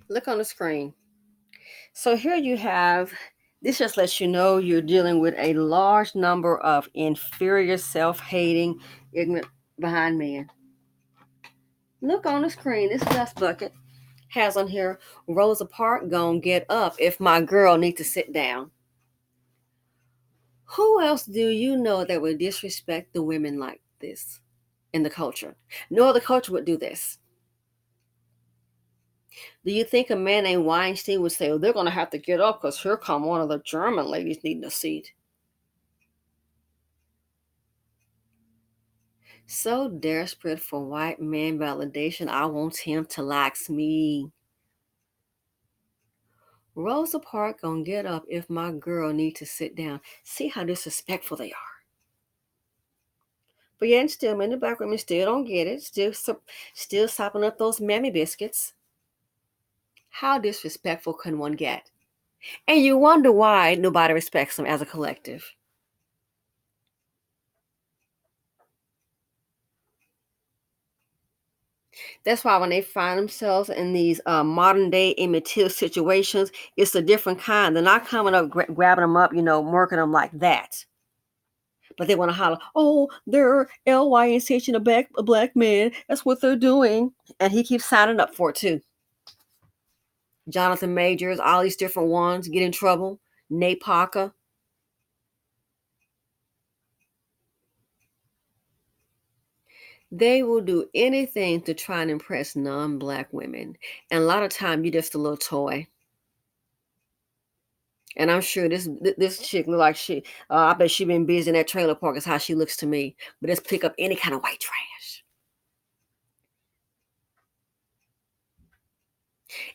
Look on the screen. So here you have, this just lets you know you're dealing with a large number of inferior, self-hating, ignorant behind men. Look on the screen. This dust bucket has on here, Rosa Park gon' get up if my girl need to sit down. Who else do you know that would disrespect the women like this in the culture? No other culture would do this. Do you think a man named Weinstein would say, oh, they're going to have to get up because here come one of the German ladies needing a seat? So desperate for white man validation, I want him to like me. Rosa Parks gonna get up if my girl need to sit down. See how disrespectful they are. But yeah, and still, men, the black women still don't get it. Still sopping up those mammy biscuits. How disrespectful can one get? And you wonder why nobody respects them as a collective. That's why when they find themselves in these modern day immature situations, it's a different kind. They're not coming up, grabbing them up, murking them like that. But they want to holler, oh, they're LYNCH a black man. That's what they're doing. And he keeps signing up for it too. Jonathan Majors, all these different ones get in trouble. Nate Parker. They will do anything to try and impress non-black women. And a lot of time you're just a little toy. And I'm sure this chick look like I bet she been busy in that trailer park is how she looks to me. But let's pick up any kind of white trash.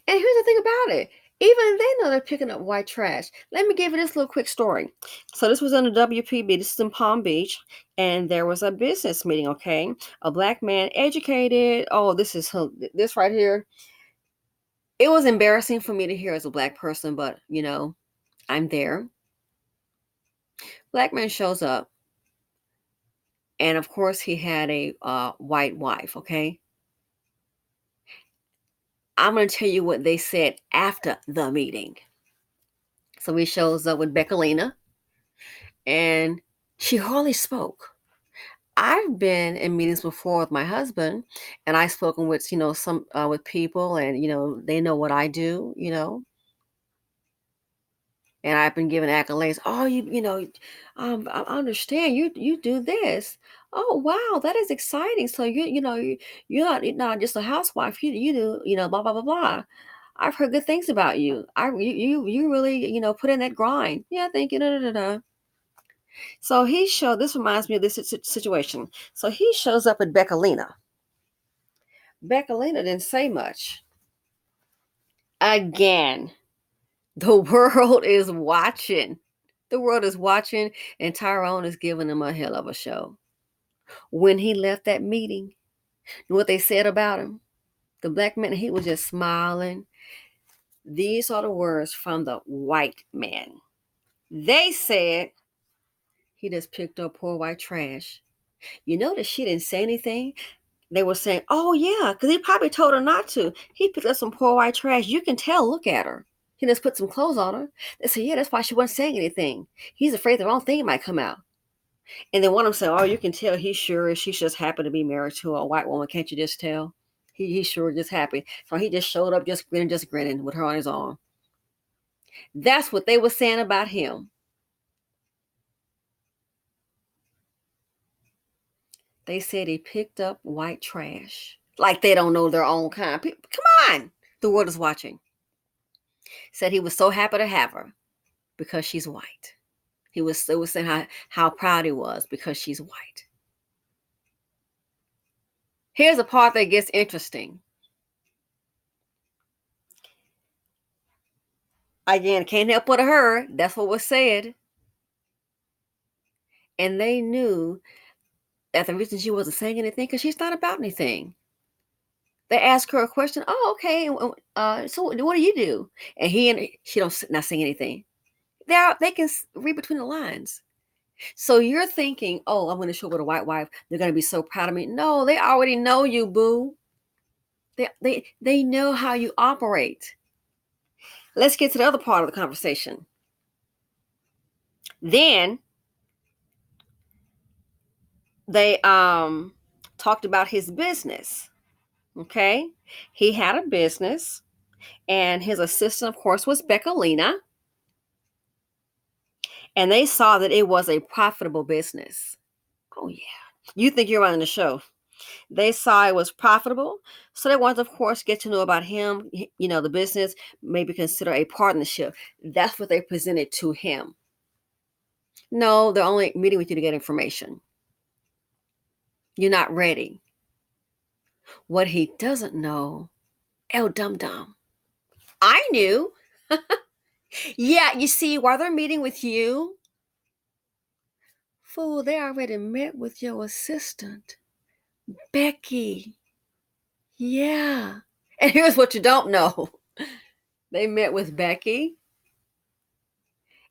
And here's the thing about it. Even they know they're picking up white trash. Let me give you this little quick story. So this was on the WPB. This is in Palm Beach. And there was a business meeting, okay? A black man, educated. Oh, this right here. It was embarrassing for me to hear as a black person, but, I'm there. Black man shows up. And, of course, he had a white wife, okay? I'm going to tell you what they said after the meeting. So he shows up with Becky, and she hardly spoke. I've been in meetings before with my husband, and I've spoken with some with people, and they know what I do, and I've been given accolades. Oh, I understand you do this. Oh, wow, that is exciting. So you're not just a housewife. You do blah blah blah blah. I've heard good things about you. You really put in that grind. Yeah, thank you. Da, da, da, da. So this reminds me of this situation. So he shows up at Beckalina. Beckalina didn't say much. Again, the world is watching. The world is watching, and Tyrone is giving him a hell of a show. When he left that meeting, what they said about him, the black man, he was just smiling. These are the words from the white man. They said he just picked up poor white trash. You notice she didn't say anything. They were saying, oh, yeah, because he probably told her not to. He picked up some poor white trash. You can tell, look at her. He just put some clothes on her. They said, yeah, that's why she wasn't saying anything. He's afraid the wrong thing might come out. And then one of them said, oh, you can tell he's sure she's just happy to be married to a white woman. Can't you just tell? He's sure just happy. So he just showed up just grinning with her on his arm. That's what they were saying about him. They said he picked up white trash. Like they don't know their own kind. Come on. The world is watching. Said he was so happy to have her because she's white. He was saying how proud he was because she's white. Here's the part that gets interesting. Again, can't help but her. That's what was said. And they knew that the reason she wasn't saying anything because she's not about anything. They asked her a question. Oh, okay. So what do you do? And she don't not saying anything. They can read between the lines. So you're thinking, oh, I'm going to show with a white wife. They're going to be so proud of me. No, they already know you, boo. They know how you operate. Let's get to the other part of the conversation. Then they talked about his business. Okay. He had a business, and his assistant, of course, was Beckalina. And they saw that it was a profitable business. Oh, yeah. You think you're running the show. They saw it was profitable. So they wanted to, of course, get to know about him, the business, maybe consider a partnership. That's what they presented to him. No, they're only meeting with you to get information. You're not ready. What he doesn't know, El Dum Dum. I knew. Yeah, you see, while they're meeting with you, fool, they already met with your assistant, Becky. Yeah. And here's what you don't know. They met with Becky,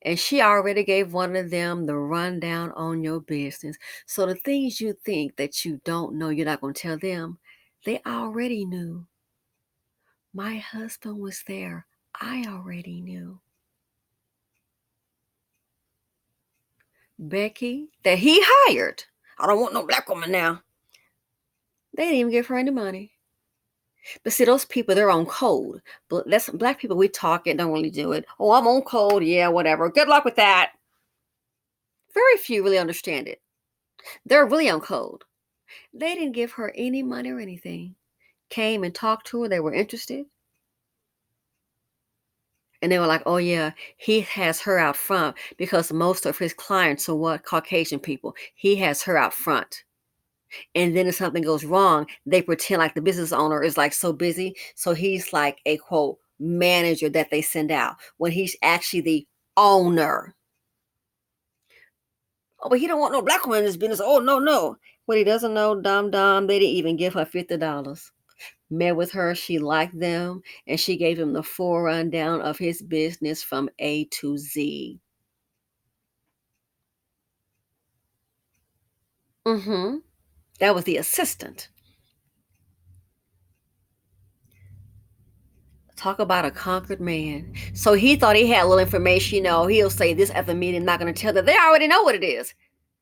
and she already gave one of them the rundown on your business. So the things you think that you don't know, you're not going to tell them, they already knew. My husband was there. I already knew. Becky, that he hired. I don't want no black woman now. They didn't even give her any money. But see, those people, they're on code. But that's black people, we talk it, don't really do it. Oh, I'm on code. Yeah, whatever. Good luck with that. Very few really understand it. They're really on code. They didn't give her any money or anything. Came and talked to her. They were interested. And they were like, oh, yeah, he has her out front because most of his clients are what? Caucasian people. He has her out front. And then if something goes wrong, they pretend like the business owner is like so busy. So he's like a quote manager that they send out when he's actually the owner. Oh, but he don't want no black woman in this business. Oh, no, no. What he doesn't know, dumb, they didn't even give her $50. Met with her, she liked them, and she gave him the full rundown of his business from A to Z. Mm-hmm. That was the assistant. Talk about a conquered man. So he thought he had a little information, he'll say this at the meeting, not going to tell them. They already know what it is.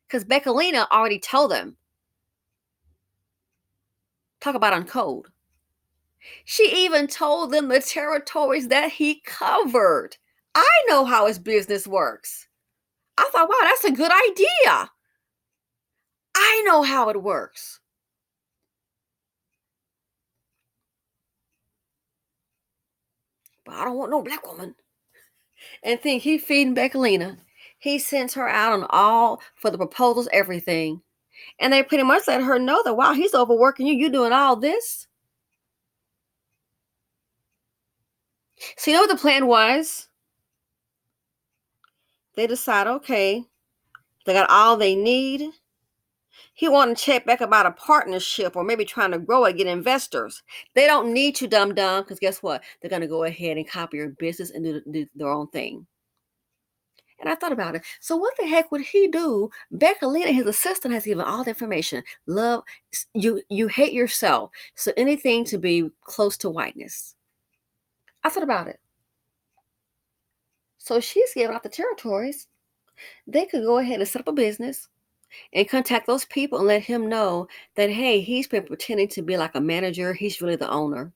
Because Beckalina already told them. Talk about on code. She even told them the territories that he covered. I know how his business works. I thought, wow, that's a good idea. I know how it works. But I don't want no black woman. And think he feeding Beckalina. He sends her out on all for the proposals, everything. And they pretty much let her know that, wow, he's overworking you. You doing all this. So you know what the plan was? They decide, okay, they got all they need. He wanted to check back about a partnership or maybe trying to grow it, get investors. They don't need you, dumb, because guess what? They're going to go ahead and copy your business and do their own thing. And I thought about it. So what the heck would he do? Beckalina, his assistant, has given all the information. Love, you hate yourself. So anything to be close to whiteness. I thought about it. So she's giving out the territories. They could go ahead and set up a business and contact those people and let him know that, hey, he's been pretending to be like a manager. He's really the owner.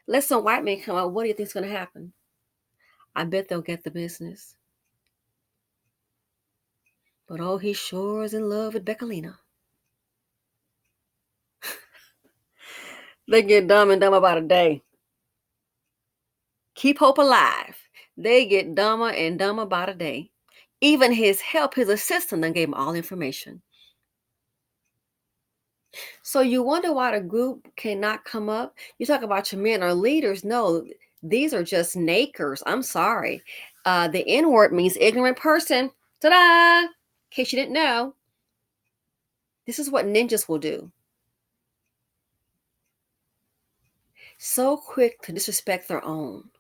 Let some white men come out. What do you think is going to happen? I bet they'll get the business. But oh, he sure is in love with Beckalina. They get dumb and dumber by the day. Keep hope alive. They get dumber and dumber by the day. Even his assistant, then gave him all information. So you wonder why the group cannot come up? You talk about your men are leaders. No, these are just nakers. I'm sorry. The N word means ignorant person. Ta-da! In case you didn't know. This is what ninjas will do. So quick to disrespect their own.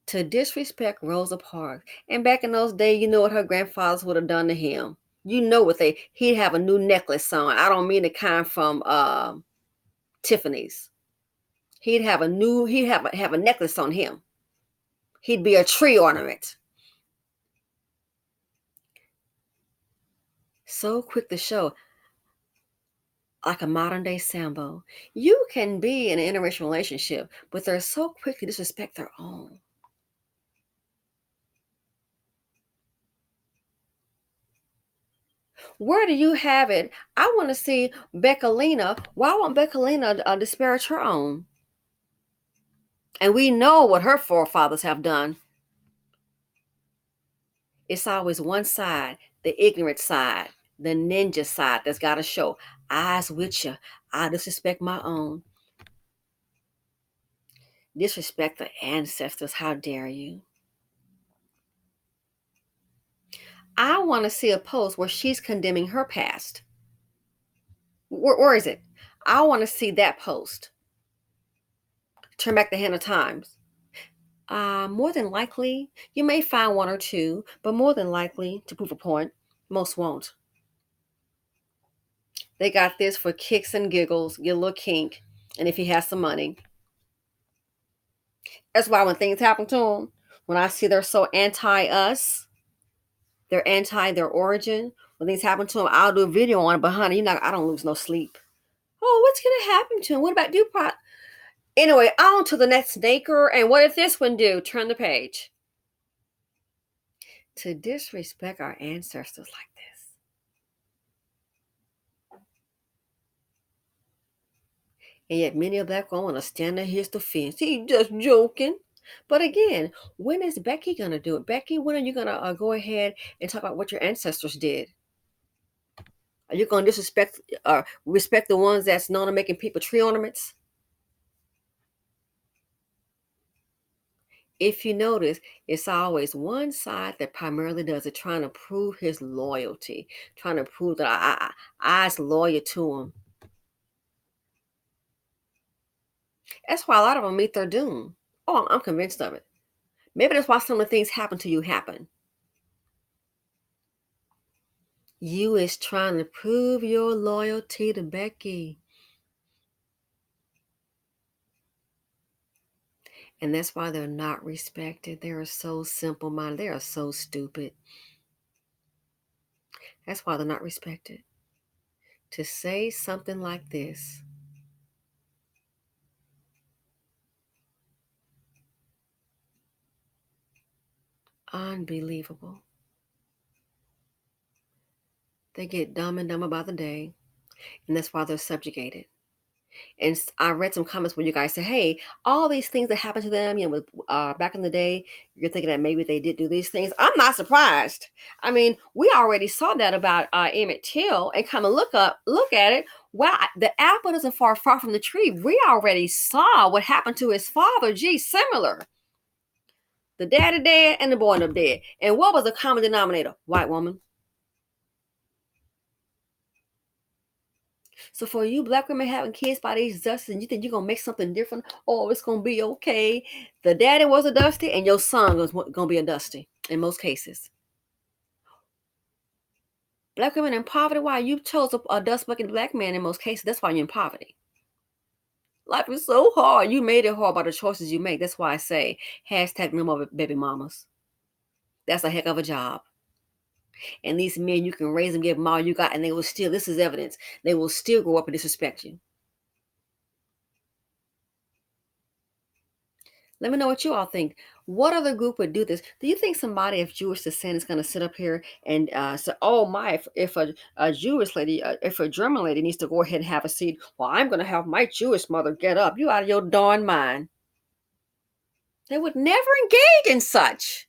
To disrespect Rosa Parks. And back in those days, you know what her grandfathers would have done to him. You know what he'd have a new necklace on. I don't mean the kind from Tiffany's. Have a necklace on him. He'd be a tree ornament. So quick to show, like a modern day Sambo. You can be in an interracial relationship, but they're so quick to disrespect their own. Where do you have it? I want to see Beckalina. Why won't Beckalina disparage her own? And we know what her forefathers have done. It's always one side, the ignorant side, the ninja side that's got to show. Eyes with you. I disrespect my own. Disrespect the ancestors. How dare you? I want to see a post where she's condemning her past. Where is it? I want to see that post. Turn back the hand of times. More than likely, you may find one or two, but more than likely, to prove a point, most won't. They got this for kicks and giggles, get a little kink, and if he has some money. That's why when things happen to them, when I see they're so anti-us, they're anti their origin, when things happen to them, I'll do a video on it, but honey, I don't lose no sleep. Oh, what's going to happen to him? What about DuPont? Anyway, on to the next snaker. And what did this one do? Turn the page. To disrespect our ancestors like this. And yet many of black women are standing here's the fence. He just joking. But again, when is Becky going to do it? Becky, when are you going to go ahead and talk about what your ancestors did? Are you going to respect the ones that's known to making people tree ornaments? If you notice, it's always one side that primarily does it, trying to prove his loyalty, trying to prove that I's loyal to him. That's why a lot of them meet their doom. Oh, I'm convinced of it. Maybe that's why some of the things happen to you happen. You is trying to prove your loyalty to Becky. And that's why they're not respected. They are so simple minded. They are so stupid. That's why they're not respected. To say something like this. Unbelievable. They get dumb and dumber by the day. And that's why they're subjugated. And I read some comments where you guys say, hey, all these things that happened to them, back in the day, you're thinking that maybe they did do these things. I'm not surprised. I mean, we already saw that about Emmett Till, and come and look at it. Wow, the apple isn't far from the tree. We already saw what happened to his father. Gee, similar. The daddy dead and the boy up dead. And what was the common denominator? White woman. So for you black women having kids by these Dusties, and you think you're gonna make something different? Oh, it's gonna be okay. The daddy was a Dusty, and your son was gonna be a Dusty in most cases. Black women in poverty. Why you chose a dust bucket black man in most cases? That's why you're in poverty. Life is so hard. You made it hard by the choices you make. That's why I say hashtag no more baby mamas. That's a heck of a job. And these men, you can raise them, give them all you got, and they will still. This is evidence. They will still grow up and disrespect you. Let me know what you all think. What other group would do this? Do you think somebody of Jewish descent is going to sit up here and say, "Oh my, if a Jewish lady, if a German lady needs to go ahead and have a seat, well, I'm going to have my Jewish mother get up"? You out of your darn mind? They would never engage in such.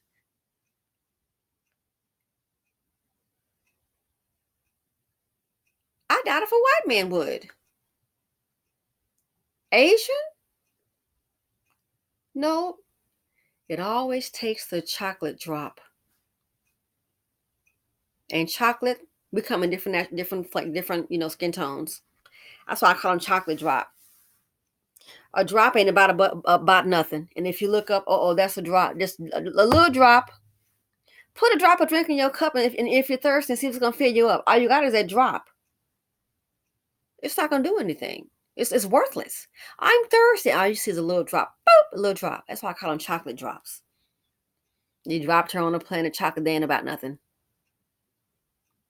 I doubt if a white man would. Asian? No. It always takes the chocolate drop. And chocolate become in different skin tones. That's why I call them chocolate drop. A drop ain't about nothing. And if you look up, that's a drop. Just a little drop. Put a drop of drink in your cup, and if you're thirsty, see if it's gonna fill you up. All you got is that drop. It's not gonna do anything. It's worthless. I'm thirsty. All you see is a little drop. Boop, a little drop. That's why I call them chocolate drops. You dropped her on a planet chocolate, they ain't about nothing.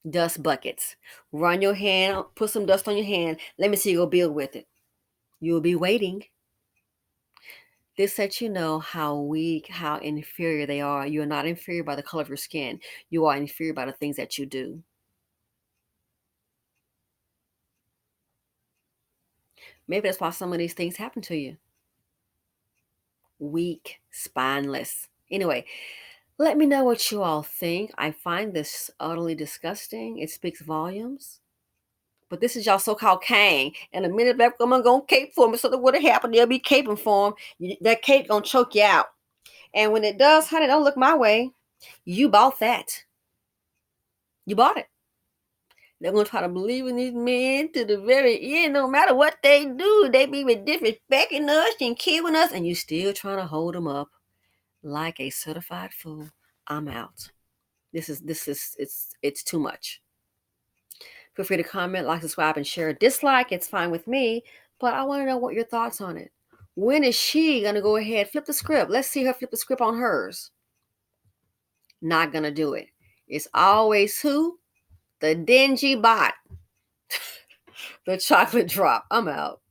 Dust buckets. Run your hand, put some dust on your hand. Let me see you go build with it. You'll be waiting. This lets you know how weak, how inferior they are. You are not inferior by the color of your skin. You are inferior by the things that you do. Maybe that's why some of these things happen to you. Weak, spineless. Anyway, let me know what you all think. I find this utterly disgusting. It speaks volumes. But this is y'all so-called king. And a minute black woman gonna cape for me. So that what happened, they'll be caping for him. That cape gonna choke you out. And when it does, honey, don't look my way. You bought that. You bought it. They're gonna try to believe in these men to the very end. No matter what they do, they be disrespecting us and killing us, and you still trying to hold them up like a certified fool. I'm out. It's too much. Feel free to comment, like, subscribe, and share. Dislike, it's fine with me, but I want to know what your thoughts on it. When is she gonna go ahead, flip the script? Let's see her flip the script on hers. Not gonna do it. It's always who? The dingy bot. The chocolate drop. I'm out.